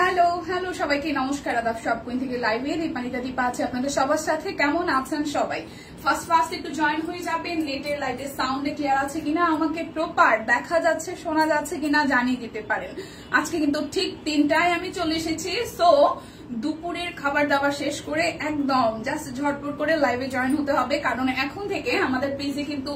Hello hello সবাইকে নমস্কার আদাব সব কুইন থেকে লাইভে দীপানিতা দীপা আছে আপনাদের সবার সাথে। কেমন আছেন সবাই? ফার্স্ট একটু জয়েন হয়ে যাবেন। নেটের লাইটের সাউন্ডে ক্লিয়ার আছে কিনা, আমাকে প্রপার দেখা যাচ্ছে শোনা যাচ্ছে কিনা জানিয়ে দিতে পারেন। আজকে কিন্তু ঠিক 3টায় আমি চলে এসেছি। সো দুপুরের খাবার দাবার শেষ করে একদম জাস্ট ঝটপট করে লাইভে জয়েন হতে হবে, কারণ এখন থেকে আমাদের পেজে কিন্তু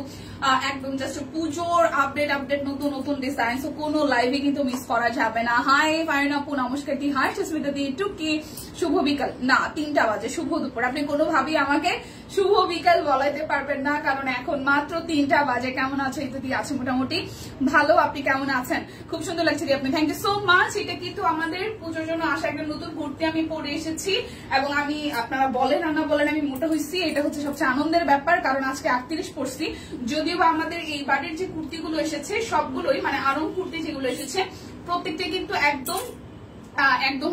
একদম জাস্ট পুজোর আপডেট নতুন নতুন ডিজাইন, সো কোনো লাইভে কিন্তু মিস করা যাবে না। হাই ফাইন আপু নমস্কার, কি হাই সুস্মিতা দি টুকি, শুভ বিকাল না 3টা বাজে, শুভ দুপুর। আপনি কোনোভাবেই আমাকে শুভ বিকাল বলাইতে পারবেন না, কারণ এখন মাত্র 3টা বাজে। কেমন আছে দিদি? আছে মোটামুটি ভালো, আপনি কেমন আছেন? খুব সুন্দর লাগছে আপনি, থ্যাংক ইউ সো মাচ। এটা কিন্তু আমাদের পুজোর জন্য আসা একটা নতুন কুর্তি আমি পরে এসেছি, এবং আমি আপনারা বলেন আর না বলেন আমি মোটা হয়েছি, এটা হচ্ছে সবচেয়ে আনন্দের ব্যাপার, কারণ আজকে 38 পড়ছি। যদিও বা আমাদের এই বাড়ির যে কুর্তিগুলো এসেছে সবগুলোই মানে আরং কুর্তি যেগুলো এসেছে প্রত্যেকটা কিন্তু একদম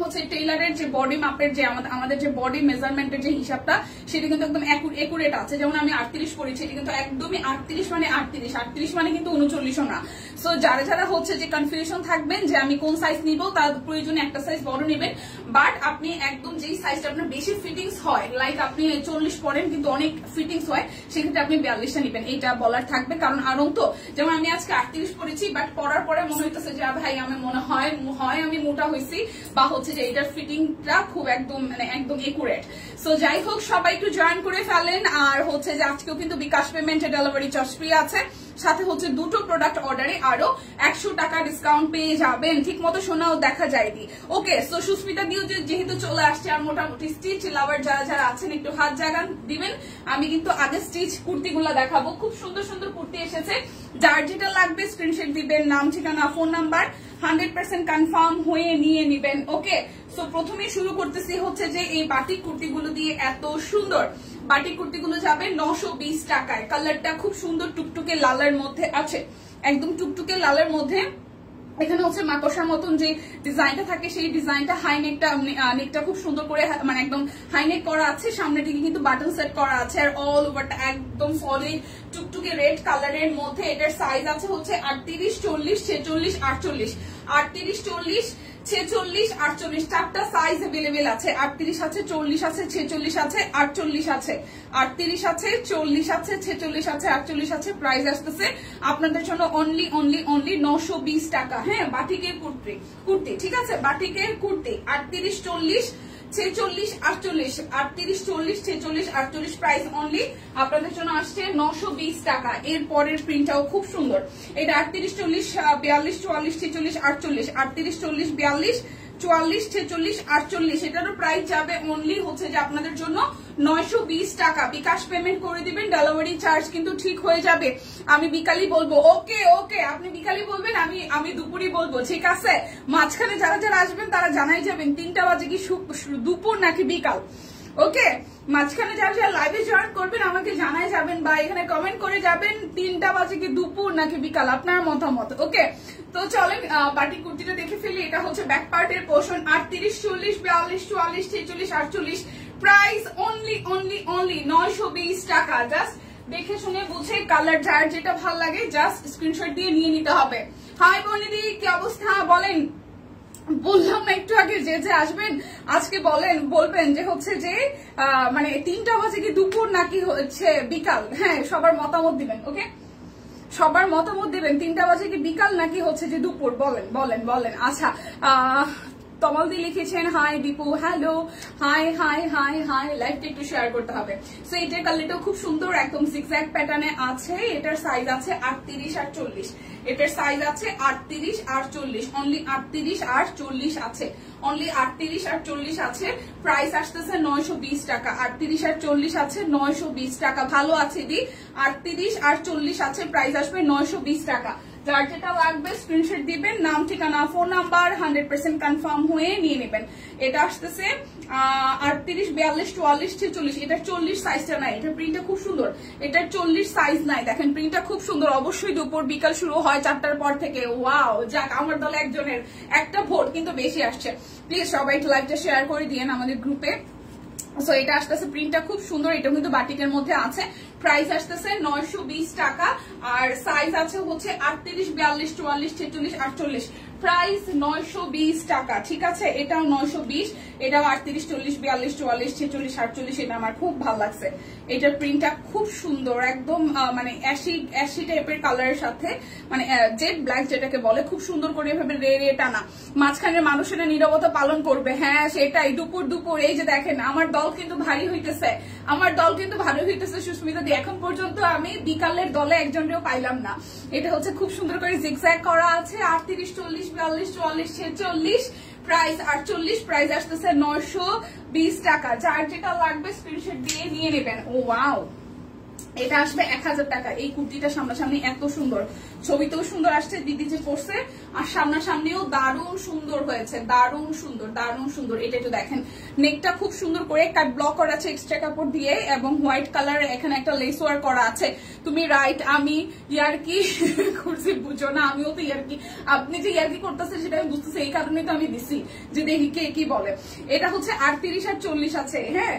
হচ্ছে টেইলারের যে বডি মাপের যে আমাদের যে বডি মেজারমেন্টের যে হিসাবটা সেটা কিন্তু একদম একুরেট আছে। যেমন আমি 38 পড়েছি, এটা কিন্তু একদমই 38 মানে 38 মানে কিন্তু 39 না। সো যারা হচ্ছে যে কনফিউশন থাকবেন যে আমি কোন সাইজ নিব, তার প্রয়োজনে একটা সাইজ বড় নেবেন, বাট আপনি একদম যেই সাইজটা আপনার বেশি ফিটিংস হয়, লাইক আপনি 40 পরেন কিন্তু অনেক ফিটিংস হয়, সেক্ষেত্রে আপনি 42টা নেবেন, এইটা বলার থাকবে। কারণ আরং তো যেমন আমি আজকে 38 পড়েছি, বাট পরার পরে মনে হইতেছে যে ভাই আমি মনে হয় আমি মোটা হয়েছি, বা হচ্ছে যে এটার ফিটিংটা খুব একদম মানে একদম একুরেট। সো যাই হোক, সবাই একটু জয়েন করে ফেলেন। আর হচ্ছে যে আজকেও কিন্তু বিকাশ পেমেন্টে ডেলিভারি চার্জ ফ্রি আছে, সাথে হচ্ছে দুটো প্রোডাক্ট অর্ডারে আরো 100 টাকা ডিসকাউন্ট পেয়ে যাবেন। ঠিক মতো শোনাও দেখা যায়নি। ওকে, সো সুস্মিতা দিও যেহেতু চলে আসছে, আর মোটামুটি স্টিচ লাভার যারা আছেন একটু হাত জাগান দিবেন। আমি কিন্তু আগে স্টিচ কুর্তিগুলো দেখাবো, খুব সুন্দর সুন্দর কুর্তি এসেছে। যার যেটা লাগবে স্ক্রিনশট দিবেন, নাম ঠিকানা ফোন নাম্বার 100% কনফার্ম হয়ে নিয়ে নিবেন। ওকে, সো প্রথমে শুরু করতেছি হচ্ছে যে এই বাটিক কুর্তিগুলো দিয়ে। এত সুন্দর বাটিক কুর্তিগুলো যাবে 920 টাকায়। কালারটা খুব সুন্দর টুকটুকে লালের মধ্যে আছে, একদম টুকটুকে লালের মধ্যে। এখানে হচ্ছে মাকড়সার মতন যে ডিজাইনটা থাকে সেই ডিজাইনটা হাই নেকটা খুব সুন্দর করে মানে একদম হাই নেক করা আছে, সামনের দিকে কিন্তু বাটন সেট করা আছে, আর অল ওভারটা একদম সলিড টুকটুকে রেড কালারের মধ্যে। এটার সাইজ আছে হচ্ছে 38, 40, 46, 48। 38, 40, 46, 48 চারটা সাইজ अवेलेबल আছে। 38 আছে, 40 আছে, 46 আছে, 48 আছে। 38 আছে, 40 আছে, 46 আছে, 48 আছে। প্রাইস আসতেছে আপনাদের জন্য অনলি 920 টাকা। হ্যাঁ, বাটিকের কুর্তি ঠিক আছে, বাটিকের কুর্তি 38, 40, 46, 48, 38, 40, 46, 48 প্রাইস অনলি আপনাদের জন্য আসছে 920 টাকা। এর পরের প্রিন্টটাও খুব সুন্দর। এটা 38, 40, 42, 44, 46, 48, 38, 40, 42, 44, 46, 48। এটারও প্রাইস যাবে অনলি হচ্ছে যে আপনাদের জন্য 920 টাকা। বিকাশ পেমেন্ট করে দিবেন, ডেলিভারি চার্জ কিন্তু ঠিক হয়ে যাবে। আমি বিকালই বলবো। ওকে, আপনি বিকালই বলবেন, আমি দুপুরই বলবো, ঠিক আছে? মাঝখানে যারা আসবেন তারা জানাই যাবেন 3টা বাজে কি দুপুর নাকি বিকাল। ওকে, মাঝখানে যারা লাইভে জয়েন করবেন আমাকে জানাই যাবেন, বা এখানে কমেন্ট করে যাবেন 3টা বাজে কি দুপুর নাকি বিকাল, আপনার মতামত। ওকে, তো চলেন বাটিক কুর্তিটা দেখে ফেলি। এটা হচ্ছে ব্যাক পার্টের পোর্শন। 38, 40, 42, 44, 46, 48 প্রাইস অনলি 920 টাকা। জাস্ট দেখে শুনে বুঝে কালার যার যেটা ভালো লাগে জাস্ট স্ক্রিনশট দিয়ে নিয়ে নিতে হবে। হাই বনিদি, কি অবস্থা বলেন? বললাম না একটু আগে যে আসবেন আজকে বলবেন যে হচ্ছে যে মানে 3টা বাজে কি দুপুর নাকি হচ্ছে বিকাল। হ্যাঁ, সবার মতামত দিবেন। ওকে, সবার মতামত দিবেন 3টা বাজে কি বিকাল নাকি হচ্ছে যে দুপুর, বলেন। আচ্ছা, তমালদি লিখেছেন হাই দীপু, হ্যালো, হাই লাইভটা একটু শেয়ার করতে হবে। সো এটার কালারটাও খুব সুন্দর, একদম জিগজ্যাগ প্যাটার্নে আছে। এটার সাইজ আছে 38 আর 40। এটার সাইজ আছে 38 আর 40, অনলি 38 আর 40 আছে, অনলি 38 আর 40 আছে। প্রাইস আসতেছে 920 টাকা। 38 আর 40 আছে 920 টাকা। ভালো আছে দি, 38 আর 40 আছে, প্রাইস আসবে 920 টাকা। যার যেটা লাগবে স্ক্রিনশট দিবেন, নাম ঠিকানা ফোন নাম্বার 100% কনফার্ম হয়ে নিয়ে নেবেন। এটা আসতেছে 38, 42, 44, 46। এটার 40 সাইজটা নাই, এটার প্রিন্টটা খুব সুন্দর। এটার 40 সাইজ নাই, দেখেন প্রিন্টটা খুব সুন্দর। অবশ্যই দুপুর বিকাল শুরু হয় 4টার পর থেকে। ওয়াও, যাক আমার দলে একজনের একটা ভোট কিন্তু বেশি আসছে। প্লিজ সবাই একটু লাইভটা শেয়ার করে দিয়েন আমাদের গ্রুপে। সো এটা আসতেছে, প্রিন্টটা খুব সুন্দর, এটা কিন্তু বাটিকের মধ্যে আছে। প্রাইস আসতেছে 920 টাকা। আর সাইজ আছে হচ্ছে 38, 42, 44, 46, 48। প্রাইস 920 টাকা, ঠিক আছে? এটাও 920, এটাও 38, 40, 42, 44, 46, 48, এটা আমার খুব ভালো লাগছে। এটার প্রিন্টটা খুব সুন্দর, একদম মানে অ্যাশি টাইপের কালারের সাথে, মানে জেড ব্ল্যাক যেটাকে বলে, খুব সুন্দর করে এভাবে রে রে টানা, মাঝখানে মানুষেরা নীরবতা পালন করবে। হ্যাঁ সেটাই, দুপুর দুপুর। এই যে দেখেন আমার দল কিন্তু ভারী হইতেছে, আমার দল কিন্তু ভারী হইতেছে সুস্মিতা দি। এখন পর্যন্ত আমি বিকালের দলে একজনকেও পাইলাম না। এটা হচ্ছে খুব সুন্দর করে জিগজ্যাগ করা আছে, 38, 40, 42, 44, 46, প্রাইস 48, প্রাইস আসতেছে 920 টাকা। যার যেটা লাগবে স্ক্রিনশট দিয়ে নিয়ে নেবেন। ও ওয়াও, এটা আসবে 1000 টাকা। এই কুর্তিটা সামনাসামনি এত সুন্দর, ছবিতেও সুন্দর আসছে দিদি যে পরছে, আর সামনাসামনিও দারুণ সুন্দর হয়েছে, দারুণ সুন্দর, দারুণ সুন্দর। এটা একটু দেখেন, নেকটা খুব সুন্দর করে কাট ব্লক করা আছে এক্সট্রা কাপড় দিয়ে, এবং হোয়াইট কালার এখানে একটা লেস ওয়ার্ক করা আছে। তুমি রাইট, আমি ইয়ার্কি করছি, বুঝো না? আমিও তো ইয়ার্কি, আপনি যে ইয়ার্কি করতেছে সেটা আমি বুঝতেছি, এই কারণে তো আমি দিছি যে দেখি কে কি বলে। এটা হচ্ছে 38 আর 40 আছে। হ্যাঁ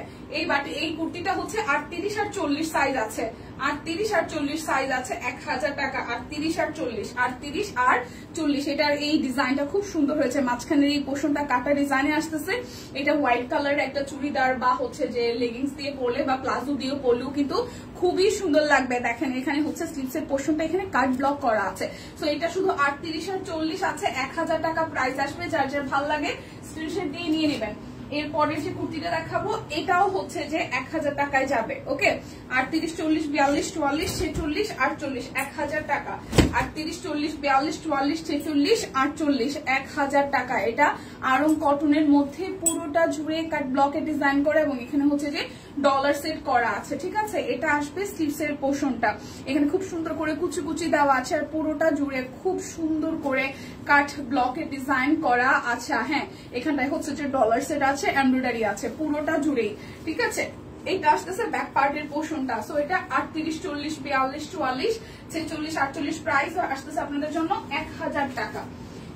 এই কুর্তিটা হচ্ছে 38 আর 40 সাইজ আছে, 38 আর 40 সাইজ আছে, 1000 টাকা। 38 আর 40, 38 আর 40। এটার এই ডিজাইনটা খুব সুন্দর হয়েছে, মাঝখানের এই পোর্শনটা কাটা ডিজাইনে আসতেছে। এটা হোয়াইট কালারের একটা চুড়িদার বা হচ্ছে যে লেগিংস দিয়ে পরলে বা প্লাজো দিয়ে পরলেও কিন্তু খুবই সুন্দর লাগবে। দেখেন এখানে হচ্ছে স্লিভসের পোর্শনটা এখানে কাট ব্লক করা আছে। তো এটা শুধু 38 আর 40 আছে, 1000 টাকা প্রাইস আসবে। যার যার ভালো লাগে স্ক্রিনশট দিয়ে নিয়ে নেবেন। এরপরে যে কুর্তিটা দেখাবো এটাও হচ্ছে যে 1000 টাকায় যাবে। ওকে, 38, 40, 42, 44, 46, 48, 1000 টাকা। 38, 40, 42, 44, 46, 48, 1000 টাকা। এটা আরং কটনের মধ্যে পুরোটা জুড়ে কাট ব্লকে ডিজাইন করা, এবং এখানে হচ্ছে যে ডলার সেট করা আছে, ঠিক আছে? এটা আসবে স্লিভসের পোর্শনটা, এখানে খুব সুন্দর করে কুচি কুচি দেওয়া আছে, আর পুরোটা জুড়ে খুব সুন্দর করে কাট ব্লকে ডিজাইন করা আছে। হ্যাঁ এখানটায় হচ্ছে যে ডলার সেট আছে, এমব্রয়ডারি আছে পুরোটা জুড়েই, ঠিক আছে? এইটা আসতেছে ব্যাক পার্টের পোর্শনটা। সো এটা 38, 40, 42, 44, 46, 48, প্রাইস আসতেছে আপনাদের জন্য 1000 টাকা।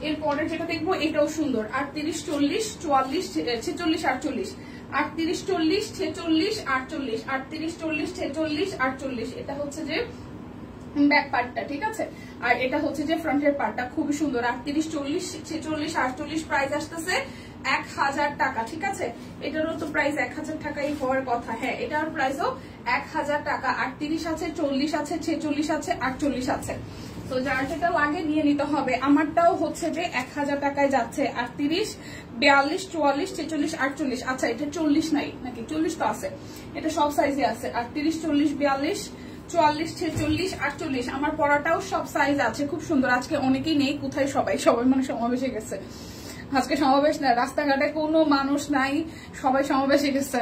এরপরে যেটা দেখবো এটাও সুন্দর, 38, 40, 44, 46, 48, 38, 40, 46, 48, 38, 40, 46, 48। এটা হচ্ছে যে ব্যাক পার্টটা, ঠিক আছে? আর এটা হচ্ছে যে ফ্রন্টের পার্টটা, খুবই সুন্দর। 38, 40, 46, 48, প্রাইস আসতেছে 1000 টাকা, ঠিক আছে? এটারও তো প্রাইস 1000 টাকাই হওয়ার কথা। হ্যাঁ এটার প্রাইসও 1000 টাকা। 38 আছে, 40 আছে, 46 আছে, 48 আছে। তো যার যেটা লাগে নিয়ে নিতে হবে। আমারটাও হচ্ছে যে 1000 টাকায় যাচ্ছে, 38, 42, 44, 46, 48। আচ্ছা এটা 40 নাই নাকি? 40 তো আছে, এটা সব সাইজে আছে। 38, 40, 42, 44, 46, 48। আমার পরাটাও সব সাইজ আছে, খুব সুন্দর। আজকে অনেকেই নেই, কোথায় সবাই মানে সমাবেশে গেছে। আজকে সমাবেশ না, রাস্তাঘাটে কোনো মানুষ নাই, সবাই সমাবেশে গেছে,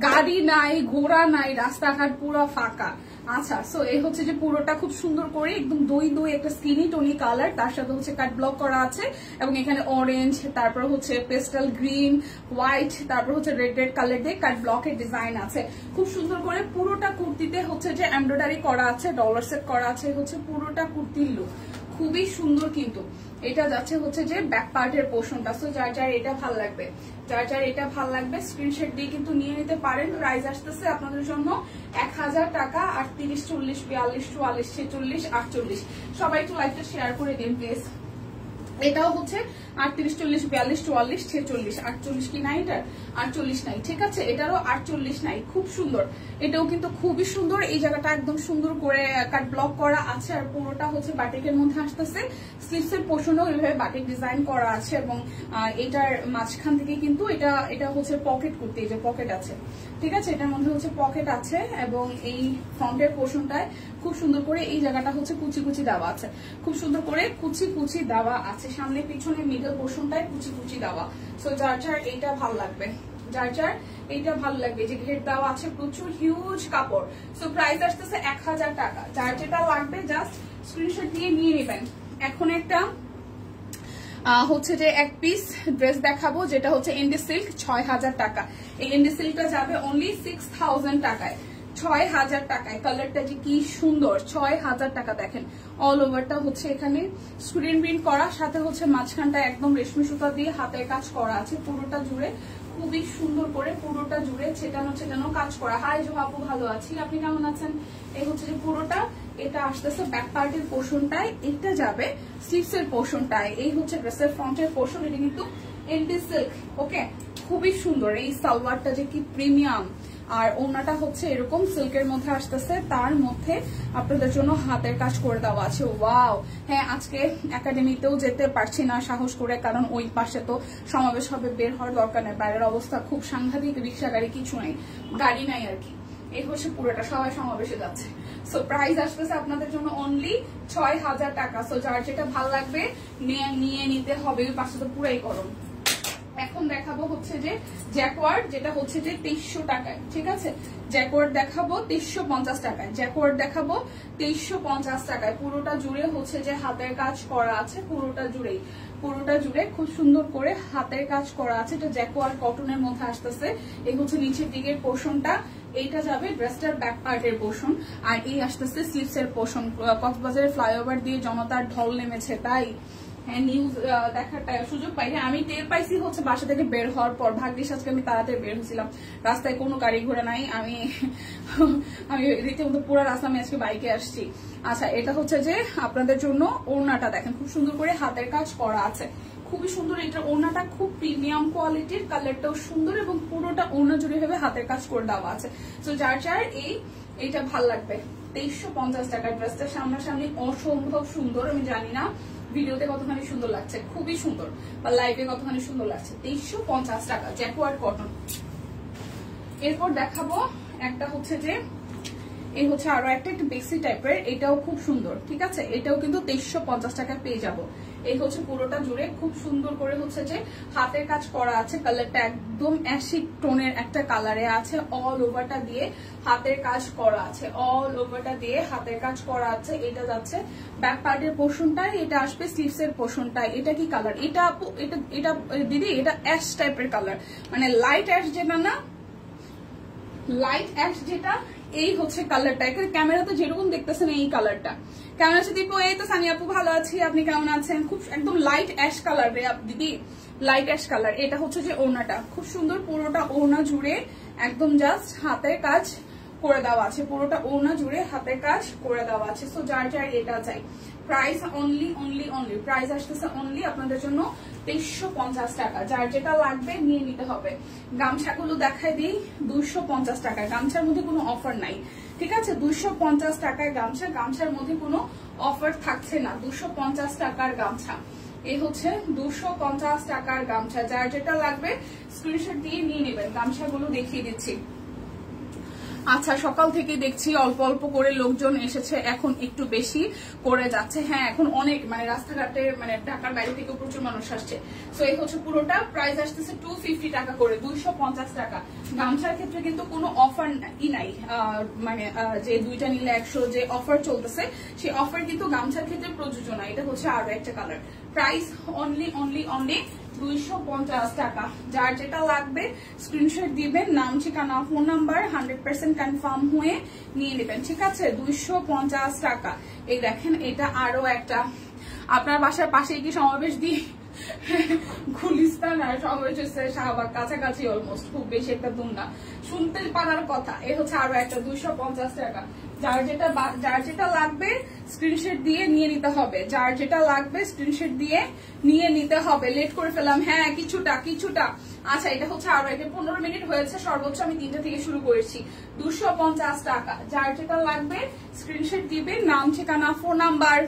গাড়ি নাই, ঘোড়া নাই, রাস্তাঘাট পুরো ফাঁকা। আচ্ছা, সো এই হচ্ছে যে পুরোটা খুব সুন্দর করে একদম দই দই একটা স্কিনি টোনি কালার, তার সাথে হচ্ছে কাট ব্লক করা আছে, এবং এখানে অরেঞ্জ, তারপর হচ্ছে পেস্টাল গ্রিন, হোয়াইট, তারপর হচ্ছে রেড কালার দিয়ে কাট ব্লকের ডিজাইন আছে। খুব সুন্দর করে পুরোটা কুর্তিতে হচ্ছে যে এমব্রয়ডারি করা আছে, ডলার সেট করা আছে, হচ্ছে পুরোটা কুর্তির লুক খুবই সুন্দর। কিন্তু এটা যাচ্ছে হচ্ছে যে ব্যাক পার্টের পোর্শনটা। সো যার যার এটা ভালো লাগবে, যার যার এটা ভালো লাগবে স্ক্রিনশট দিয়ে কিন্তু নিয়ে নিতে পারেন। প্রাইস আসতেছে আপনাদের জন্য 1000 টাকা। 38, 40, 42, 44, 46, 48। সবাই একটু লাইভটা শেয়ার করে দিন প্লিজ। এটাও হচ্ছে 38, 40, 42, 44, 46, 48 কি নাই? এটার 48 নাই, ঠিক আছে? এটারও 48 নাই। খুব সুন্দর, এটাও কিন্তু খুবই সুন্দর। এই জায়গাটা একদম সুন্দর করে কাট ব্লক করা আছে, আর পুরোটা হচ্ছে বাটিকের মধ্যে আসতেছে। স্লিভসের পোর্শনও এইভাবে বাটিক ডিজাইন করা আছে, এবং এটার মাঝখান থেকে কিন্তু এটা হচ্ছে পকেট করতে, এই যে পকেট আছে, ঠিক আছে? এটার মধ্যে হচ্ছে পকেট আছে, এবং এই ফ্রন্টের পোর্শনটায় খুব সুন্দর করে এই জায়গাটা হচ্ছে কুচি কুচি দেওয়া আছে, খুব সুন্দর করে কুচি কুচি দেওয়া আছে। সামনে পিছনে মিডল পোর্শনটায় কুচি কুচি দেওয়া। সো যার যার এইটা ভালো লাগবে, যার যার এইটা ভালো লাগবে। যে ঘের দেওয়া আছে, প্রচুর হিউজ কাপড়। সো প্রাইস আসতেছে 1000 টাকা। যার যেটা লাগবে জাস্ট স্ক্রিনশট দিয়ে নিয়ে নেবেন। এখন একটা হচ্ছে যে এক পিস ড্রেস দেখাবো, যেটা হচ্ছে ইন্ডি সিল্ক, 6000 টাকা। এই ইন্ডি সিল্কটা যাবে অনলি 6000 টাকায়, 6000 টাকায়। কালারটা যে কি সুন্দর, 6000 টাকা। দেখেন অল ওভারটা হচ্ছে এখানে স্ক্রিন প্রিন্ট করা, সাথে হচ্ছে মাঝখানটা একদম রেশমি সুতা দিয়ে হাতের কাজ করা আছে পুরোটা জুড়ে, খুবই সুন্দর করে পুরোটা জুড়ে ছেটানো ছেটানো কাজ করা। হাই জো আপু, ভালো আছি, আপনি কেমন আছেন? এই হচ্ছে যে পুরোটা এটা আসতেছে ব্যাক পার্টের পোর্শনটায়, এটা যাবে স্লিভস এর পোর্শনটায়। এই হচ্ছে ড্রেসের ফ্রন্টের পোর্শন, এটা কিন্তু এন্টি সিল্ক। ওকে, খুবই সুন্দর। এই সালোয়ারটা যে কি প্রিমিয়াম, আর ওনাটা হচ্ছে এরকম সিল্কের মধ্যে আসতেছে, তার মধ্যে আপনাদের জন্য হাতের কাজ করে দেওয়া আছে। ওয়াও! হ্যাঁ, আজকে একাডেমিতেও যেতে পারছি না সাহস করে, কারণ ওই পাশে তো সমাবেশ হবে, বের হওয়ার দরকার নেই, বাইরের অবস্থা খুব সাংঘাতিক, রিক্সা গাড়ি কিছু নাই, গাড়ি নাই আর কি। এই হচ্ছে পুরোটা, সবাই সমাবেশে যাচ্ছে। সো প্রাইস আসতেছে আপনাদের জন্য অনলি ৬,০০০ টাকা। সো যার যেটা ভালো লাগবে নিয়ে নিতে হবে। ওই পাশে তো পুরাই গরম। এখন দেখাবো হচ্ছে যে জ্যাকওয়ার্ড, যেটা হচ্ছে যে ২৩০০ টাকায়। ঠিক আছে, জ্যাকওয়ার্ড দেখাবো ৩৫০ টাকায়, জ্যাকওয়ার্ড দেখাবো ৩৫০ টাকায়। পুরোটা জুড়ে হচ্ছে যে হাতের কাজ করা আছে, পুরোটা জুড়ে খুব সুন্দর করে হাতের কাজ করা আছে। এটা জ্যাকওয়ার্ড কটনের মধ্যে আসতেছে। এই হচ্ছে নিচের দিকের পোর্শনটা, এইটা যাবে ড্রেসটার ব্যাক পার্টের পোর্শন, আর এই আসতেছে স্লিভস এর পোর্শন। কক্সবাজারের ফ্লাইওভার দিয়ে জনতার ঢল নেমেছে, তাই হ্যাঁ নিউজ দেখার সুযোগ পাই। হ্যাঁ, আমি টের পাইছি হচ্ছে বাসা থেকে বের হওয়ার পর। ভাগ্যিস আজকে আমি তাড়াতাড়ি বের হয়েছিলাম, রাস্তায় কোনো গাড়ি ঘোড়া নাই, আমি রীতিমতো পুরো রাস্তা আমি আজকে বাইকে আসছি। আচ্ছা, এটা হচ্ছে যে আপনাদের জন্য ওড়নাটা দেখেন, খুব সুন্দর করে হাতের কাজ করা আছে, খুবই সুন্দর। এটা ওড়নাটা খুব প্রিমিয়াম কোয়ালিটির, কালারটাও সুন্দর, এবং পুরোটা ওড়না জুড়ে ভাবে হাতের কাজ করে দেওয়া আছে। তো যার এইটা ভাল লাগবে। ২৩৫০ টাকার ড্রেসটা সামনাসামনি অসম্ভব সুন্দর। আমি জানি না ভিডিওতে কতখানি সুন্দর লাগছে, খুবই সুন্দর, বা লাইভে কতখানি সুন্দর লাগছে। ২৩৫০ টাকা, জ্যাকওয়ার্ড কটন। এরপর দেখাবো একটা হচ্ছে যে এই হচ্ছে আরো একটা একটু বেসি টাইপের, এটাও খুব সুন্দর। ঠিক আছে, এটাও কিন্তু ২৩৫০ টাকায় পেয়ে যাবো। এই হচ্ছে পুরোটা জুড়ে খুব সুন্দর করে হচ্ছে যে হাতের কাজ করা আছে। কালারটা একদম অ্যাশিক টোনের একটা কালারে আছে, অল ওভারটা দিয়ে হাতের কাজ করা আছে, অল ওভারটা দিয়ে হাতের কাজ করা আছে। এটা যাচ্ছে ব্যাক পার্টের পোর্শনটায়, এটা আসবে স্লিভস এর পোর্শনটায়। এটা কি কালার? এটা আপু এটা দিদি এটা অ্যাশ টাইপের কালার, মানে লাইট অ্যাশ যেটা না, লাইট অ্যাশ যেটা, এই হচ্ছে কালারটা। এখানে ক্যামেরাতে যেরকম দেখতেছেন এই কালারটা। কেমন আছে দীপু? এই তো সানি আপু ভালো আছি, আপনি কেমন আছেন? খুব একদম লাইট অ্যাশ কালার রে দিদি, লাইট অ্যাশ কালার। এটা হচ্ছে যে ওড়নাটা খুব সুন্দর, পুরোটা ওড়না জুড়ে একদম জাস্ট হাতের কাজ করে দেওয়া আছে, পুরোটা ওড়না জুড়ে হাতের কাজ করে দেওয়া আছে। সো যার এটা চাই, প্রাইস অনলি প্রাইস আসতেছে অনলি আপনাদের জন্য ২৩৫০ টাকা। যার যেটা লাগবে নিয়ে নিতে হবে। গামছাগুলো দেখাই দিই ২৫০ টাকা। গামছার মধ্যে কোনো অফার নাই, ঠিক আছে? ২৫০ টাকায় গামছা, গামছার মধ্যে কোনো অফার থাকছে না। ২৫০ টাকার গামছা, এই হচ্ছে ২৫০ টাকার গামছা। যার যেটা লাগবে স্ক্রিনশট দিয়ে নিয়ে নেবেন। গামছাগুলো দেখিয়ে দিচ্ছি। আচ্ছা, সকাল থেকে দেখছি অল্প অল্প করে লোকজন এসেছে, এখন একটু বেশি করে যাচ্ছে। হ্যাঁ, এখন অনেক মানে রাস্তাঘাটে মানে ঢাকার বাইরে থেকে প্রচুর মানুষ আসছে। সো এই হচ্ছে পুরোটা প্রাইস আসতেছে 250 টাকা করে, 250 টাকা। গামছার ক্ষেত্রে কিন্তু কোনো অফার নাই, মানে যে দুইটা নিলে 100 যে অফার চলতেছে, সেই অফার কিন্তু গামছার ক্ষেত্রে প্রযোজ্য না। এটা হচ্ছে আরো একটা কালার। প্রাইস অনলি 250 টাকা। যার যেটা লাগবে স্ক্রিনশট দিবেন, নাম ঠিকানা ফোন নাম্বার 100% কনফার্ম হয়ে নিয়ে নেবেন, ঠিক আছে? 250 টাকা। এই দেখেন, এটা আরো একটা। আপনার বাসার পাশে কি সমাবেশ দিয়ে গুলিস্তান আর সমাবেশ হচ্ছে শাহবাগ, কাছাকাছি অলমোস্ট, খুব বেশি একটা দূর না, শুনতে পারার কথা। এই হচ্ছে আরো একটা 250 টাকা। যার যেটা লাগবে স্ক্রিনশট দিয়ে নিয়ে নিতে হবে, যার যেটা লাগবে স্ক্রিনশট দিয়ে নিয়ে নিতে হবে। লেট করে ফেলাম, হ্যাঁ কিছুটা। আচ্ছা, এটা হচ্ছে আরো একটা 15 মিনিট হয়েছে সর্বোচ্চ, আমি 3টা থেকে শুরু করেছি। 250 টাকা। যার যেটা লাগবে স্ক্রিনশট দিবেন, নাম ঠিকানা ফোন নাম্বার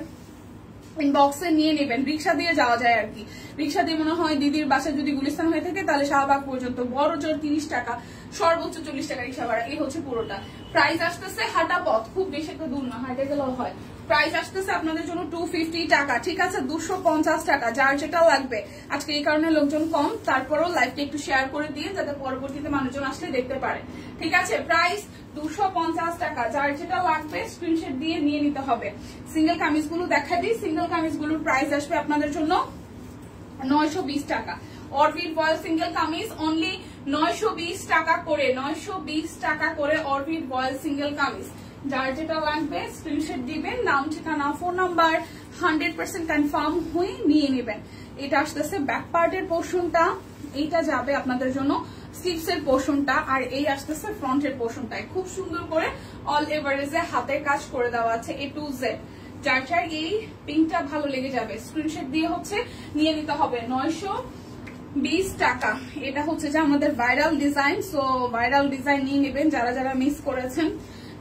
ইনবক্সে নিয়ে নেবেন। রিক্সা দিয়ে যাওয়া যায় আর কি, রিক্সা দিয়ে মনে হয় দিদির বাসা যদি গুলিস্তান হয়ে থাকে তাহলে শাহবাগ পর্যন্ত বড় জোর 30 টাকা, সর্বোচ্চ 40 টাকা রিক্সা ভাড়া। এই হচ্ছে পুরোটা প্রাইস আসতেছে। হাঁটা পথ, খুব বেশি একটা দূর না, হাঁটে গেলেও হয়। প্রাইস আসতেছে আপনাদের জন্য 250 টাকা, ঠিক আছে? 250 টাকা। যার যেটা লাগবে, আজকে এই কারণে লোকজন কম, তারপরও লাইভটা একটু শেয়ার করে দিয়ে যাতে পরবর্তীতে মানুষজন আসলে দেখতে পারে, ঠিক আছে? প্রাইস 250 টাকা। যার যেটা লাগবে স্ক্রিনশট দিয়ে নিয়ে নিতে হবে। সিঙ্গেল কামিজগুলো দেখা দিই। সিঙ্গেল কামিজগুলোর প্রাইস আসবে আপনাদের জন্য 920 টাকা। Orbit voile single kameez only 920 টাকা করে, 920 টাকা করে অরবিট বয়েল সিঙ্গেল কামিজ। যার যেটা লাগবে স্ক্রিনশট দিবেন, নাম ঠিকানা ফোন নাম্বার 100% কনফার্ম হয়ে নিয়ে নেবেন। এটা আসতেছে ব্যাক পার্টের পোর্শনটা, এইটা যাবে আপনাদের জন্য স্লিভস এর পোর্শনটা, আর এই আসতেছে ফ্রন্টের পোর্শনটায় খুব সুন্দর করে অল এভারেজে হাতের কাজ করে দেওয়া আছে A to Z। যার যার এই পিঙ্কটা ভালো লেগে যাবে স্ক্রিনশট দিয়ে হচ্ছে নিয়ে নিতে হবে 920 টাকা। এটা হচ্ছে যে আমাদের viral design, so viral design নিয়ে নেবেন যারা যারা মিস করেছেন।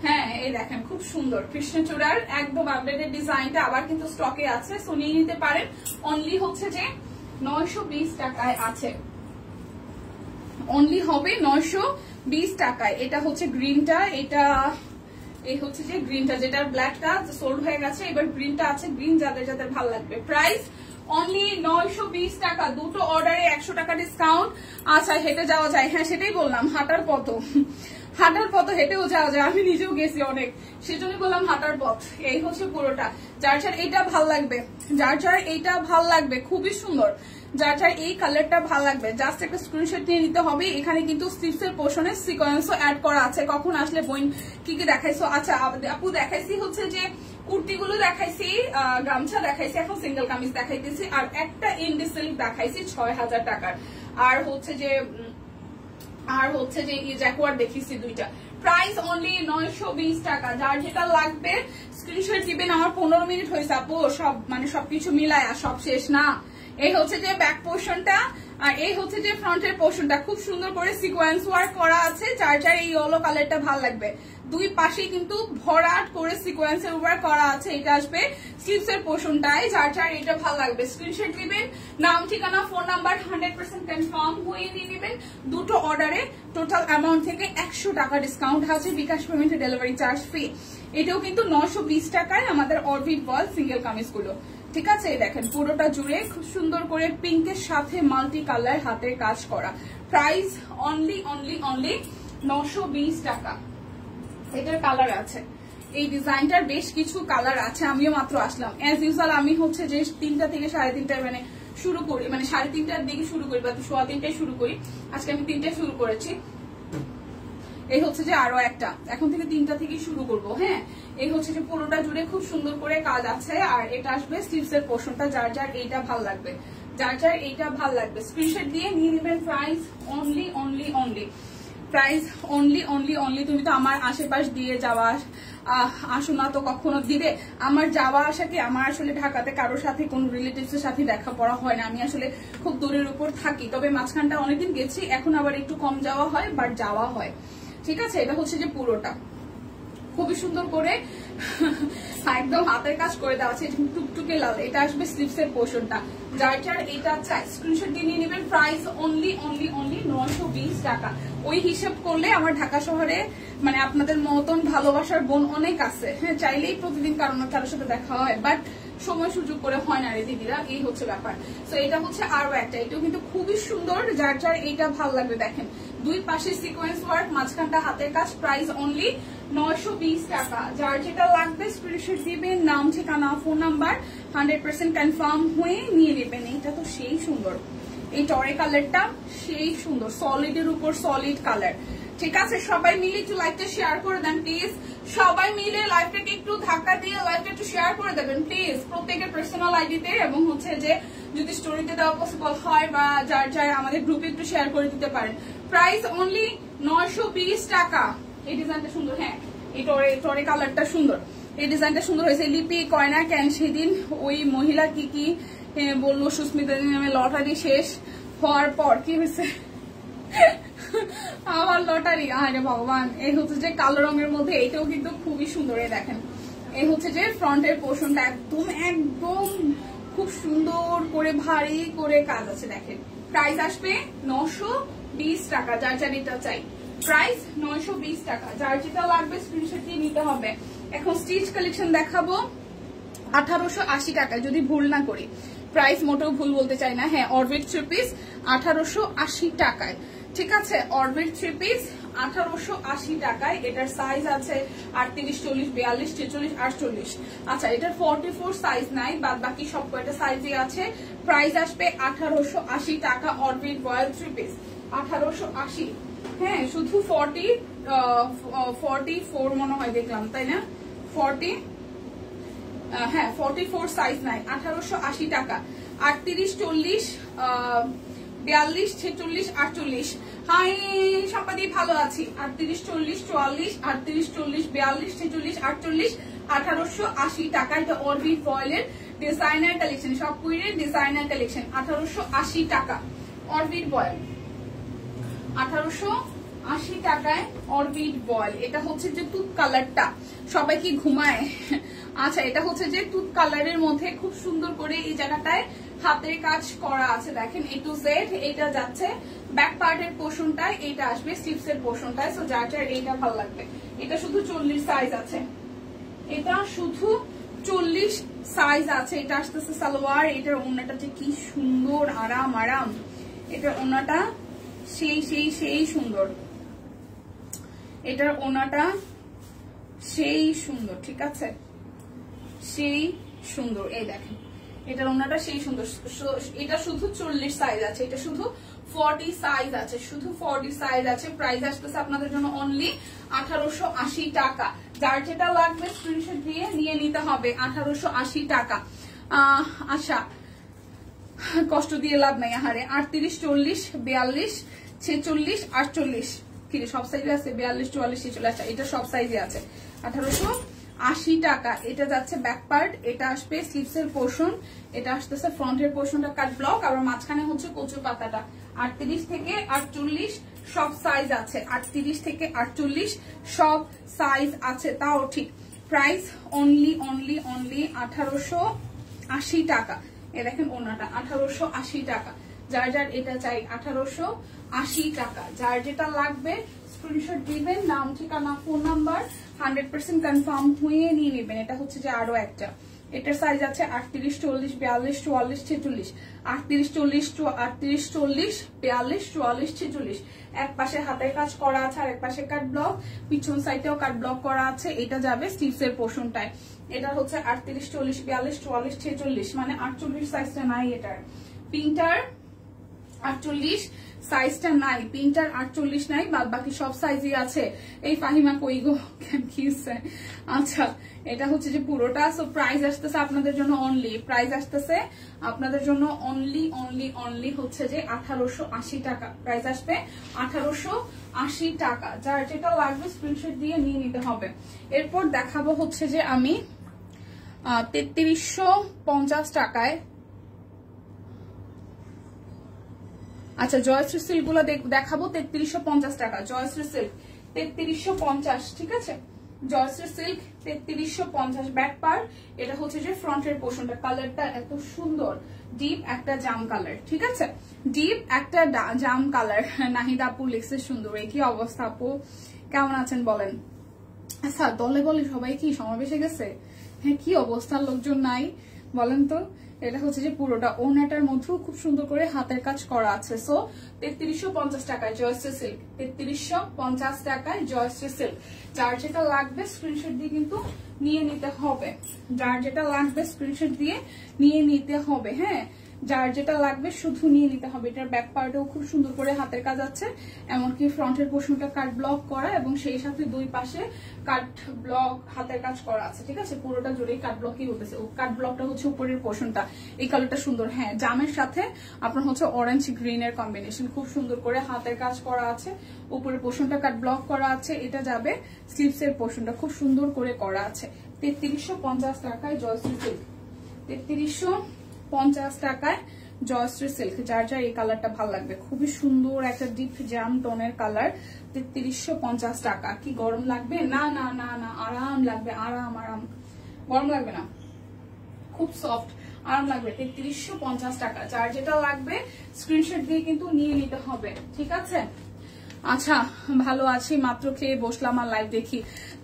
হ্যাঁ, এই দেখেন খুব সুন্দর কৃষ্ণচূড়ার একদম আপডেটেড ডিজাইনটা আবার কিন্তু স্টকে আছে, সো নিয়ে নিতে পারেন। অনলি হচ্ছে যে 920 টাকায় আছে, অনলি হবে 920 টাকায়। এটা হচ্ছে গ্রিনটা, এটা এই হচ্ছে যে গ্রিনটা, যেটার ব্ল্যাকটা সোল্ড হয়ে গেছে, এবার গ্রিনটা আছে। গ্রিন যাদের যাদের ভালো লাগবে। প্রাইস অনলি 920 টাকা, দুটো অর্ডারে 100 টাকা ডিসকাউন্ট। আচ্ছা, হেঁটে যাওয়া যায়, হ্যাঁ সেটাই বললাম, হাঁটার পথ হেঁটেও যাওয়া যায়, আমি নিজেও গেছি অনেক, সেজন্যই বললাম হাঁটার পথ। এই হচ্ছে পুরোটা। যার যার এইটা ভাল লাগবে, যার যার এইটা ভাল লাগবে, খুবই সুন্দর, যার যার এই কালারটা ভাল লাগবে জাস্ট একটা স্ক্রিনশট নিয়ে নিতে হবে। এখানে কিন্তু স্লিভস এর পোর্শনে সিকোয়েন্সও অ্যাড করা আছে। কখন আসলে বোন কি কি দেখাইছো? আচ্ছা আপু, দেখাইছি হচ্ছে যে কুর্তিগুলো দেখাইছি, গামছা দেখাইছি, এখন সিঙ্গেল কামিজ দেখাইতেছি, আর একটা ইন্ডি সিল্ক দেখাইছি 6000 টাকার, আর হচ্ছে যে জ্যাকুয়ার দেখিছি দুইটা। প্রাইস অনলি 920 টাকা। যার যেটা লাগবে স্ক্রিনশট দিবেন। আমার 15 মিনিট হয়েছে আপু, সবকিছু মিলায় আর সব শেষ না। এই হচ্ছে যে ব্যাক পোর্শনটা, আর এই হচ্ছে যে ফ্রন্টের পোর্শনটা, খুব সুন্দর করে সিকোয়েন্স ওয়ার্ক করা আছে। যার যার এই ইয়েলো কালারটা ভালো লাগবে, দুই পাশে কিন্তু ভরাট করে সিকোয়েন্সের ওয়ার্ক করা আছে। এটা আসবে স্লিভস এর পোর্শনটায়। যার যার এটা ভালো লাগবে স্ক্রিনশট দিবেন, নাম ঠিকানা ফোন নাম্বার 100% কনফার্ম হয়ে দিয়ে দিবেন। দুটো অর্ডারে টোটাল অ্যামাউন্ট থেকে 100 টাকা ডিসকাউন্ট আছে, বিকাশ পেমেন্টে ডেলিভারি চার্জ ফ্রি। এটাও কিন্তু 920 টাকায় আমাদের অরবিট বল সিঙ্গেল কামিজ গুলো, ঠিক আছে? দেখেন পুরোটা জুড়ে খুব সুন্দর করে পিঙ্কের সাথে মাল্টি কালার হাতের কাজ করা। প্রাইস অনলি 920 টাকা। এটার কালার আছে, এই ডিজাইনটার বেশ কিছু কালার আছে। আমিও মাত্র আসলাম, অ্যাজ ইউজুয়াল আমি হচ্ছে যে 3টা থেকে 3:30 মানে শুরু করি, মানে 3:30টার দিকে শুরু করি বা 3:15টায় শুরু করি। আজকে আমি 3টায় শুরু করেছি। এই হচ্ছে যে আরো একটা, এখন থেকে 3টা থেকে শুরু করব। হ্যাঁ, এই হচ্ছে যে পুরোটা জুড়ে খুব সুন্দর করে কাজ আছে, আর এটা আসবে স্লিভস এর পোর্শনটা। যার যার এইটা ভাল লাগবে, যার যার এইটা ভাল লাগবে স্ক্রিনশট দিয়ে নিয়ে নেবেন। Price only price only. তুমি তো আমার আশেপাশ দিয়ে যাওয়া আসো না তো কখনো দিবে? আমার যাওয়া আসা কি, আমার আসলে ঢাকাতে কারোর সাথে কোন রিলেটিভস এর সাথে দেখা পড়া হয় না। আমি আসলে খুব দূরের উপর থাকি, তবে মাঝখানটা অনেকদিন গেছি, এখন আবার একটু কম যাওয়া হয়, বাট যাওয়া হয়, ঠিক আছে? এটা হচ্ছে যে পুরোটা খুবই সুন্দর করে একদম হাতের কাজ করে দেওয়া আছে, টুকটুকে লাল। এটা আসবে স্লিভস এর পোর্শনটা। যার যার এটা চাই স্ক্রিনশট দিয়ে নিয়ে নেবেন। প্রাইস অনলি 920 টাকা। ওই হিসাব করলে আমার ঢাকা শহরে মানে আপনাদের মতন ভালোবাসার বোন অনেক আছে। হ্যাঁ, চাইলেই প্রতিদিন কারোর সাথে দেখা হয়, বাট সময় সুযোগ করে হয় না রে দিদিরা, এই হচ্ছে ব্যাপার। তো এটা হচ্ছে আরো একটা, এটাও কিন্তু খুবই সুন্দর। যার যার এইটা ভালো লাগবে, দেখেন দুই পাশে সিকোয়েন্স ওয়ার্ক, মাঝখানটা হাতের কাজ। প্রাইস অনলি 920 টাকা। যার যেটা লাগবে স্ক্রিনশট দিবেন, নাম ঠিকানা ফোন নাম্বার 100% কনফার্ম হয়ে নিয়ে নেবেন। এইটা তো সেই সুন্দর, এই টরে কালারটা সেই সুন্দর, সলিডের উপর সলিড কালার, ঠিক আছে? সবাই মিলে একটু লাইভটা শেয়ার করে দেন প্লিজ। সবাই মিলে লাইভটাকে একটু ধাক্কা দিয়ে লাইভটা একটু শেয়ার করে দেবেন প্লিজ, প্রত্যেকের পার্সোনাল আইডিতে, এবং হচ্ছে যে যদি স্টোরিতে দেওয়া পসিবল হয় বা যার যার আমাদের গ্রুপে একটু শেয়ার করে দিতে পারেন। প্রাইস অনলি 920 টাকা। এই ডিজাইনটা সুন্দর, হ্যাঁ এই টরে কালারটা সুন্দর, এই ডিজাইনটা সুন্দর হয়েছে। লিপি কয় না কেন সেদিন ওই মহিলা কি বললো, সুস্মিতা নামে লটারি শেষ হওয়ার পর কি হয়েছে আবার লটারি, আরে ভগবান। এই হচ্ছে যে কালো রঙের মধ্যে, এটাও কিন্তু খুবই সুন্দর। এই দেখেন, এই হচ্ছে যে ফ্রন্টের পোর্শনটা একদম খুব সুন্দর করে ভারী করে কাজ আছে, দেখেন। প্রাইস আসবে 920 টাকা। যার যার এটা চাই প্রাইস 920 টাকা। যার যেটা লাগবে স্ক্রিনশট দিয়ে নিতে হবে। এখন স্টিচ কালেকশন দেখাবো 1880 টাকা, যদি ভুল না করি। প্রাইস মোটেও ভুল বলতে চাই না। হ্যাঁ, অরবিট 3 পিস 1880 টাকায়, ঠিক আছে? অরবিট 3 পিস 1880 টাকায়। এটার সাইজ আছে 38, 40, 42, 43, 48। আচ্ছা, এটার 44 সাইজ নাই, বাদ বাকি সব কয়টা সাইজই আছে। প্রাইস আসবে 1880 টাকা। Orbit royal 3 piece 1880। হ্যাঁ, শুধু 44 মনে হয় দেখলাম, তাই না? 44 সাইজ নাই, 1880 টাকা। 38, 40, 42 46 48। হাই সম্পাদি, ভালো আছি। 38 40 44 38 40 42 46 48 1880 টাকা। এটা অরবিট ফয়েলের ডিজাইনার কালেকশন, সব কুইরের ডিজাইনার কালেকশন। 1880 টাকা অরবিট বয়েল, 1880 টাকায় অরবিট বয়েল। এটা হচ্ছে যে তুত কালারটা, সবাই কি ঘুমায়? আচ্ছা, এটা হচ্ছে যে তুত কালারের মধ্যে খুব সুন্দর করে এই জায়গাটায় হাতের কাজ করা আছে। দেখেন A to Z। এটা যাচ্ছে ব্যাক পার্টের পোর্শনটায়, এটা আসবে স্লিভস এর পোর্শনটায়। সো যার যার এইটা ভালো লাগবে। এটা শুধু 40 সাইজ আছে, এটা শুধু 40 সাইজ আছে। এটা আসতেছে সালোয়ার। এটার ওড়নাটা যে কি সুন্দর, আরাম আরাম। এটার ওড়নাটা সেই সেই সেই সুন্দর, এটার ওড়নাটা সেই সুন্দর, ঠিক আছে, সেই সুন্দর। এই দেখেন এটার ওড়নাটা সেই সুন্দর। এটা শুধু 40 সাইজ আছে, এটা শুধু 40 সাইজ আছে, শুধু 40 সাইজ আছে। প্রাইস আসতেছে আপনাদের জন্য অনলি 1880 টাকা। যার যেটা লাগবে স্ক্রিনশট দিয়ে নিয়ে নিতে হবে। 1880 টাকা। আচ্ছা, কষ্ট দিয়ে লাভ নাই আহারে। 38 40 42 46 48 কি সব সাইজে আছে? 42 44 46। আচ্ছা, এটা সব সাইজে আছে। 1880 টাকা। এটা যাচ্ছে ব্যাক পার্ট, এটা আসবে স্লিভস এর পোর্শন, এটা আসতেছে ফ্রন্টের পোর্শনটা কাট ব্লক, আর মাঝখানে হচ্ছে কচু পাতাটা। 38 থেকে 48 সব সাইজ আছে, 38 থেকে 48 সব সাইজ আছে। তাও ঠিক প্রাইস অনলি অনলি অনলি 1880 টাকা। এ দেখেন ওনাটা 1880 টাকা। যার যার এটা চাই 1880 টাকা। যার যেটা লাগবে স্ক্রিনশট দিবেন, নাম ঠিকানা ফোন নাম্বার 100% কনফার্ম হয়ে নিয়ে নেবেন। এটা হচ্ছে যে আরো একটা, এটার সাইজ আছে 38 40 42 44 46। 38 40 38 40 42 44 46। এক পাশে হাতের কাজ করা আছে আর এক পাশে কাট ব্লক, পিছন সাইডেও কাট ব্লক করা আছে। এটা যাবে স্লিভস এর পোর্শনটায়। এটা হচ্ছে 38 40 42 44 46, মানে 48 সাইজটা নাই এটার। পিঙ্কটার 48 সাইজটা নাই, পিঙ্কটার 48 নাই, বাদ বাকি সব সাইজই আছে। এই ফাহিমা কই গো, কেন কি হচ্ছে? আচ্ছা, এটা হচ্ছে যে পুরোটা। সো প্রাইস আসতেছে আপনাদের জন্য অনলি, প্রাইস আসতেছে আপনাদের জন্য অনলি অনলি অনলি হচ্ছে যে 1880 টাকা। প্রাইস আসবে 1880 টাকা। যার যেটা লাগবে স্ক্রিনশট দিয়ে নিয়ে নিতে হবে। এরপর দেখাবো হচ্ছে যে আমি 3350 টাকায়, আচ্ছা জয়শ্রী সিল্ক গুলো দেখাবো। 3350 টাকা জয়শ্রী সিল্ক, 3350, ঠিক আছে। Jayashree silk 3350 back part. এটা হচ্ছে যে ফ্রন্টের পোর্শনটা, কালারটা এত সুন্দর, ডিপ একটা জাম কালার, ঠিক আছে, ডিপ একটা জাম কালার। নাহিদ আপু লিখছে সুন্দর। এই কি অবস্থা আপু, কেমন আছেন বলেন? আচ্ছা, দলে বলে সবাই কি সমাবেশে গেছে? হ্যাঁ, কি অবস্থা, লোকজন নাই বলেন তো। এটা হচ্ছে যে পুরোটা ওনাটার মধ্যেও খুব সুন্দর করে হাতের কাজ করা আছে। সো 3350 টাকায় জয়শ্রী সিল্ক, 3350 টাকায় জয়শ্রী সিল্ক। যার যেটা লাগবে স্ক্রিনশট দিয়ে কিন্তু নিয়ে নিতে হবে, যার যেটা লাগবে স্ক্রিনশট দিয়ে নিয়ে নিতে হবে। হ্যাঁ, যার যেটা লাগবে শুধু নিয়ে নিতে হবে। এটার ব্যাক পার্টেও খুব সুন্দর করে হাতের কাজ আছে, এমনকি ফ্রন্টের পোর্শনটা কাট ব্লক করা এবং সেই সাথে দুই পাশে কাট ব্লক হাতের কাজ করা আছে, ঠিক আছে। পুরোটা জুড়েই কাট ব্লকই হতেছে। কাট ব্লকটা হচ্ছে উপরের পোর্শনটা, এই কালারটা সুন্দর। হ্যাঁ, জামের সাথে আপনার হচ্ছে অরেঞ্জ গ্রিন এর কম্বিনেশন, খুব সুন্দর করে হাতের কাজ করা আছে, উপরের পোর্শনটা কাট ব্লক করা আছে। এটা যাবে স্লিভস এর পোর্শনটা খুব সুন্দর করে করা আছে। 3350 টাকায় জয়শ্রী সিল্ক, 3350 টাকায় জয়শ্রী সিল্ক। যার যার এই কালারটা ভালো লাগবে, খুবই সুন্দর একটা ডিপ জাম টোনের কালার। 3350 টাকা। কি গরম লাগবে? না না না না, আরাম লাগবে, আরাম আরাম, গরম লাগবে না, খুব সফট আরাম লাগবে। 3350 টাকা। যার যেটা লাগবে স্ক্রিনশট দিয়ে কিন্তু নিয়ে নিতে হবে, ঠিক আছে। আচ্ছা, ভালো আছি, মাত্র খেয়ে বসলাম আর লাইভ দেখি।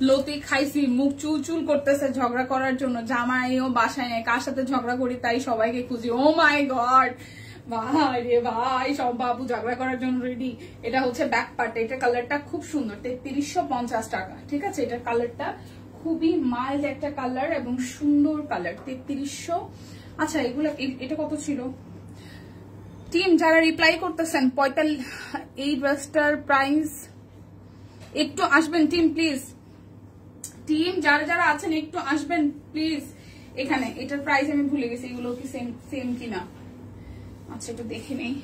লতি খাইছি, মুখ চুল চুল করতেছে ঝগড়া করার জন্য। জামাইও বাসায় নেই, কার সাথে ঝগড়া করি তাই সবাইকে খুঁজি। ও মাই গড, ভাই রে ভাই, সব বাবু ঝগড়া করার জন্য রেডি। এটা হচ্ছে ব্যাক পার্ট, এটা কালারটা খুব সুন্দর। 3350 টাকা, ঠিক আছে। এটার কালারটা খুবই মাইল্ড একটা কালার এবং সুন্দর কালার। 3300। আচ্ছা, এগুলো এটা কত ছিল? টিম যারা রিপ্লাই করতেছেন 45, এই ড্রেসটার প্রাইস একটু আসবেন টিম প্লিজ। টিম যারা যারা আছেন একটু আসবেন প্লিজ এখানে। এটার প্রাইস আমি ভুলে গেছি, এগুলো কি সেম কিনা। আচ্ছা, একটু দেখে নেই।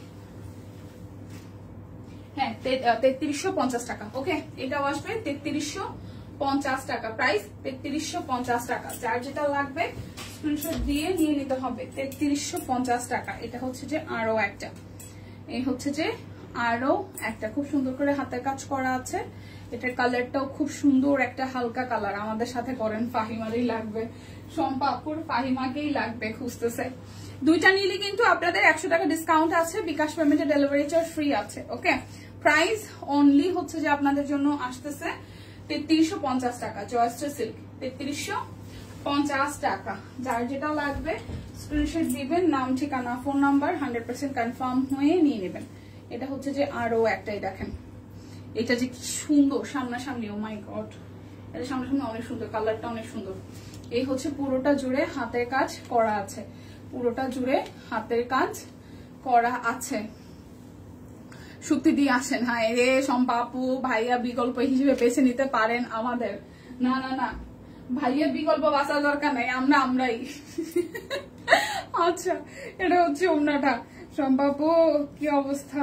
হ্যাঁ 3350 টাকা। ওকে, এটাও আসবে 3350 টাকা, প্রাইস 3350 টাকা। যার যেটা লাগবে স্ক্রিনশট দিয়ে নিয়ে নিতে হবে। 3350 টাকা। এটা হচ্ছে যে আরো একটা, এই হচ্ছে যে আরো একটা খুব সুন্দর করে হাতের কাজ করা আছে। এটার কালারটাও খুব সুন্দর, একটা হালকা কালার। আমাদের সাথে করেন, ফাহিমারই লাগবে, সম্পাপুর ফাহিমাকেই লাগবে, খুঁজতেছে। দুইটা নিলে কিন্তু আপনাদের 100 টাকা ডিসকাউন্ট আছে, বিকাশ পেমেন্টে ডেলিভারি চার্জ ফ্রি আছে। ওকে, প্রাইস অনলি হচ্ছে যে আপনাদের জন্য আসতেছে 3350 টাকা। জয়স্টার সিল্ক 3350 টাকা। যার যেটা লাগবে স্ক্রিনশট দিবেন, নাম ঠিকানা ফোন নাম্বার 100% কনফার্ম হয়ে নিয়ে নেবেন। এটা হচ্ছে যে আরো একটাই, দেখেন এটা যে কি সুন্দর সামনাসামনি, ও মাই গড, এটা সামনাসামনি অনেক সুন্দর, কালারটা অনেক সুন্দর। এই হচ্ছে পুরোটা জুড়ে হাতের কাজ করা আছে, পুরোটা জুড়ে হাতের কাজ করা আছে। শুক্তি দিয়ে আছেন, হ্যাঁ রে সম্পাপু ভাইয়া বিকল্প হিসেবে বেছে নিতে পারেন আমাদের। না না না, ভাইয়া বিকল্প বাঁচার দরকার নাই, আমরাই। আচ্ছা, এটা হচ্ছে ওনাটা। সম্পাপু কি অবস্থা?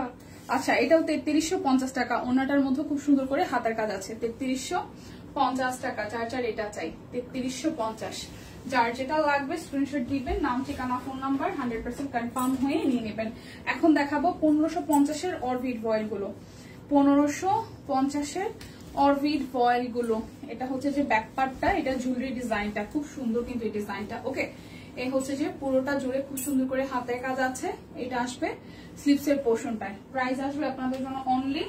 আচ্ছা, এটাও 3350 টাকা। ওনাটার মধ্যে খুব সুন্দর করে হাতের কাজ আছে। 3350 টাকা। যার এটা চাই 3350। যার যেটা লাগবে স্ক্রিনশট দিবেন, নাম ঠিকানা ফোন নাম্বার 100% কনফার্ম হয়ে নিয়ে নেবেন। এখন দেখাবো 1550 এর অরবিট ভয়েল গুলো। 1550 এর অরবিট ভয়েল গুলো। এটা হচ্ছে যে ব্যাক পার্টটা, এটা জুয়েলারি ডিজাইনটা খুব সুন্দর কিন্তু এই ডিজাইনটা। ওকে, এই হচ্ছে যে পুরোটা জুড়ে খুব সুন্দর করে হাতের কাজ আছে। এটা আসবে স্লিপস এর পোর্শনটায়। প্রাইস আসবে আপনাদের জন্য অনলি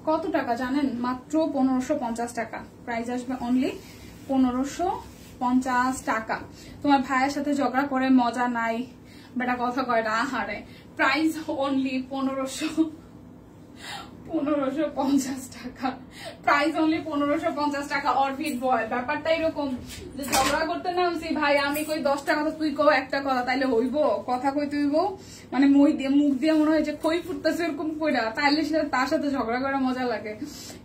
কত টাকা জানেন? মাত্র 1550 টাকা। প্রাইস আসবে অনলি 1550 টাকা। তোমার ভাইয়ের সাথে ঝগড়া করে মজা নাই, বেটা কথা কয় না, আহারে। প্রাইস অনলি 1550 টাকা। প্রাইস অনলি 1550 টাকা। অরবিট ভয়েল ব্যাপারটা এরকম যে ঝগড়া করতে নামছি, ভাই আমি কই 10 টাকা তো তুই কও একটা কথা, তাইলে হইব? কথা কই তুইব মানে মই দিয়ে মুখ দিয়ে মনে হয় যে খই ফুটতেছে এরকম কইরা, তাইলে সেটা তার সাথে ঝগড়া করা মজা লাগে।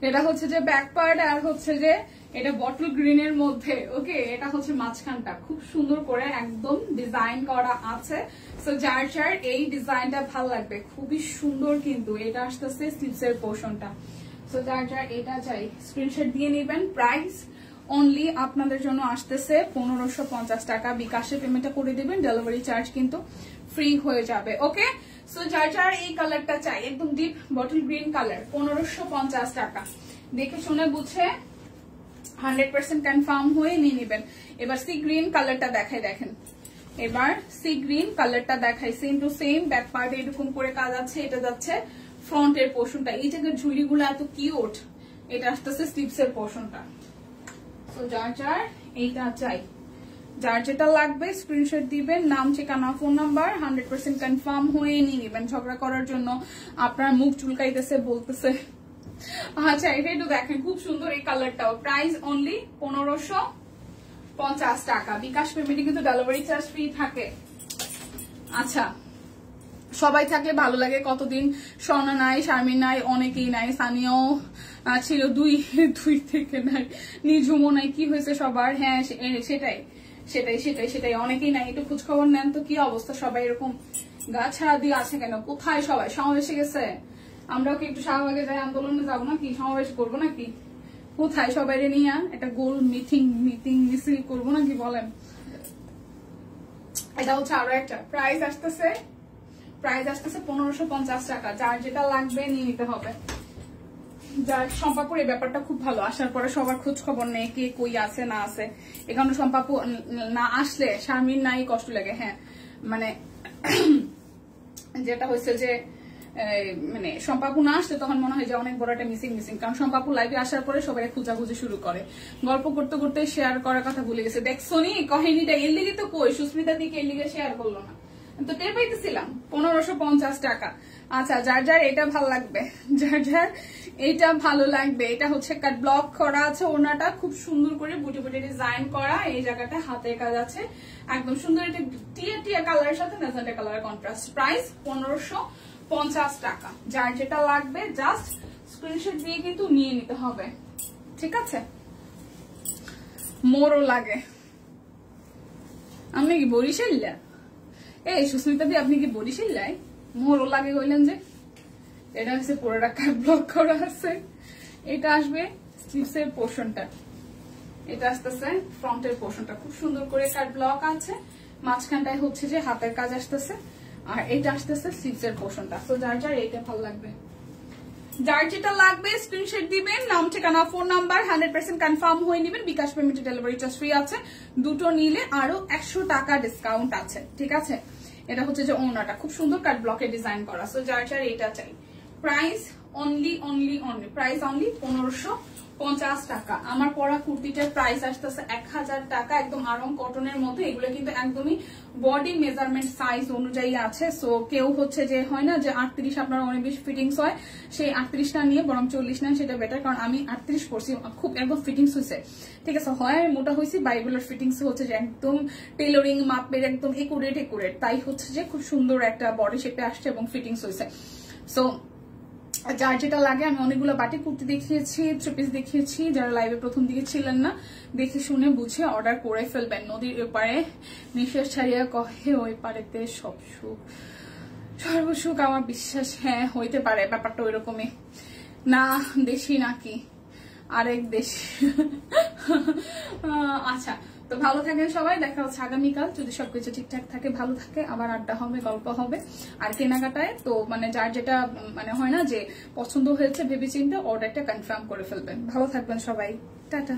এটা হচ্ছে যে ব্যাক পার্ট, আর হচ্ছে যে এটা বটল গ্রিনের মধ্যে। ওকে, এটা হচ্ছে মাঝখানটা খুব সুন্দর করে একদম ডিজাইন করা আছে। সো যার যার এই ডিজাইনটা ভালো লাগবে, খুবই সুন্দর কিন্তু। এটা আসতেছে স্লিভস এর পোর্শনটা। সো যার যার এটা চাই স্ক্রিনশট দিয়ে নেবেন। প্রাইস অনলি আপনাদের জন্য আসতেছে 1550 টাকা। বিকাশে পেমেন্টটা করে দিবেন, ডেলিভারি চার্জ কিন্তু ফ্রি হয়ে যাবে। ওকে, সো যার যার এই কালারটা চাই, একদম ডিপ বটল গ্রিন কালার, 1550 টাকা। দেখে শুনে বুঝে 100% কনফার্ম হয়ে নিয়ে নেবেন। এবার সি গ্রিন কালারটা দেখাই, দেখেন এবার সি গ্রিন কালারটা দেখাই। সেম টু সেম ব্যাক পার্টে এরকম করে কাজ আছে। এটা যাচ্ছে ফ্রন্টের পোর্শনটা। এই জায়গার ঝুড়িগুলো এত কিউট। এটা আসতেছে স্লিভস এর পোর্শনটা। তো যার যার এইটা চাই, যার যেটা লাগবে স্ক্রিনশট দিবেন, নাম ঠিকানা ফোন নাম্বার 100% কনফার্ম হয়ে নিয়ে নেবেন। ঝগড়া করার জন্য আপনার মুখ চুলকাইতেছে, বলতেছে। আচ্ছা, এটা একটু দেখেন, খুব সুন্দর এই কালারটাও। প্রাইস অনলি 1550 টাকা। বিকাশ পেমেন্টে কিন্তু ডেলিভারি চার্জ ফ্রি থাকে। আচ্ছা, সবাই থাকলে ভালো লাগে। কতদিন স্বর্ণা নাই, শারমিন নাই, অনেকেই নাই, সানিয়াও ছিল, দুই থেকে নাই, নিঝুমও নাই। কি হয়েছে সবার? হ্যাঁ সেটাই সেটাই সেটাই সেটাই অনেকেই নাই। একটু খোঁজ খবর নেন তো কি অবস্থা, সবাই এরকম গা ছাড়া দিয়ে আছে কেন? কোথায় সবাই? সমাবেশে গেছে? আমরাও কি একটু শাহবাগে যাই, আন্দোলনে যাবো নাকি, সমাবেশ করবো নাকি? কোথায় সবাই নিয়ে একটা গোল মিটিং মিছিল করবো নাকি বলেন? এটা হচ্ছে আরো একটা। প্রাইস আসতেছে 1550 টাকা। যার যেটা লাগবে নিয়ে নিতে হবে। যার সম্পাপুর এই ব্যাপারটা খুব ভালো, আসার পরে সবার খোঁজ খবর নেই, কে কই আছে না আছে। এখানে সম্পাপু না আসলে শারমিন নাই কষ্ট লাগে। হ্যাঁ, মানে যেটা হয়েছে যে মানে সম্পাপু না আসলে তখন মনে হয় যে অনেক বড় একটা মিসিং। কারণ সম্পাপু লাইভে আসার পরে সবাই খোঁজাখুঁজি শুরু করে, গল্প করতে করতে শেয়ার করার কথা ভুলে গেছে। দেখছো নি কাহিনীটা? এর লিগে তো কই সুস্মিতা দিকে এর লিগে শেয়ার করলো না, তো টের পাইতেছিলাম। 1550 টাকা। আচ্ছা, যার যার এটা ভালো লাগবে, যার যার এটা ভালো লাগবে। এটা হচ্ছে কাট ব্লক করা আছে, ওনাটা খুব সুন্দর করে বুটি বুটি ডিজাইন করা। এই জায়গাটা হাতের কাজ আছে একদম সুন্দর। এটা টিয়া টিয়া কালারের সাথে ম্যাজেন্টা কালারের কন্ট্রাস্ট। প্রাইস 1550 টাকা। যার যেটা লাগবে জাস্ট স্ক্রিনশট দিয়ে কিন্তু নিয়ে নিতে হবে, ঠিক আছে? মোরও লাগে। আপনি কি বরিশাল্লা? এই সুস্মিতা দি, আপনি কি বরিশাল্লাই? মোরও লাগে কইলেন যে? এটা হচ্ছে পুরোটা কাট ব্লক করা আছে। এটা আসবে স্লিভসের পোর্শনটা, এটা আসতেছে ফ্রন্টের পোর্শনটা, খুব সুন্দর করে কাট ব্লক আছে। মাঝখানটায় হচ্ছে যে হাতের কাজ আসতেছে, আর এটা আসতেছে স্লিভসের পোর্শনটা। তো যার যার এইটা ভালো লাগবে, যার যেটা লাগবে স্ক্রিনশট দিবেন, নাম ঠিকানা ফোন নাম্বার 100% কনফার্ম হয়ে নেবেন। বিকাশ পেমেন্টে ডেলিভারি চার্জ ফ্রি আছে, দুটো নিলে আরো 100 টাকা ডিসকাউন্ট আছে, ঠিক আছে। এটা হচ্ছে যে ওনাটা খুব সুন্দর কাট ব্লকে ডিজাইন করা। সো যার যার এটা চাই, প্রাইস অনলি প্রাইস অনলি 1550 টাকা। আমার পরা কুর্তিটার প্রাইস আসতেছে 1000 টাকা, একদম আরং কটনের মধ্যে। এগুলো কিন্তু একদমই বডি মেজারমেন্ট সাইজ অনুযায়ী আছে। সো কেউ হচ্ছে যে হয় না যে 38 আপনার অনেক বেশি ফিটিংস হয়, সেই 38টা নিয়ে বরং 40 নেন, সেটা বেটার। কারণ আমি 38 পরছি, খুব একদম ফিটিংস হয়েছে, ঠিক আছে। হয় আমি মোটা হয়েছি, বাইগুলোর ফিটিংস হচ্ছে যে একদম টেলরিং মাপের, একদম একুরেট, তাই হচ্ছে যে খুব সুন্দর একটা বডি শেপে আসছে এবং ফিটিংস হয়েছে। সো যার যেটা লাগে, আমি অনেকগুলো বাটি কুর্তি দেখিয়েছি, থ্রি পিস দেখিয়েছি। যারা লাইভে প্রথম দিকে ছিলেন না, দেখে শুনে বুঝে অর্ডার করে ফেলবেন। নদীর ওপারে নিঃশ্বাস ছাড়িয়া কহে ওই পারেতে সব সুখ সর্বসুখ, আমার বিশ্বাস হ্যাঁ হইতে পারে ব্যাপারটা ওই রকমই। না দেশি নাকি আরেক দেশ। আচ্ছা, তো ভালো থাকেন সবাই, দেখা হচ্ছে আগামীকাল যদি সবকিছু ঠিকঠাক থাকে, ভালো থাকে। আবার আড্ডা হবে, গল্প হবে আর কেনাকাটায়। তো মানে যার যেটা মানে হয় না যে পছন্দ হয়েছে ভেবেচিন্তে অর্ডারটা কনফার্ম করে ফেলবেন। ভালো থাকবেন সবাই, টাটা।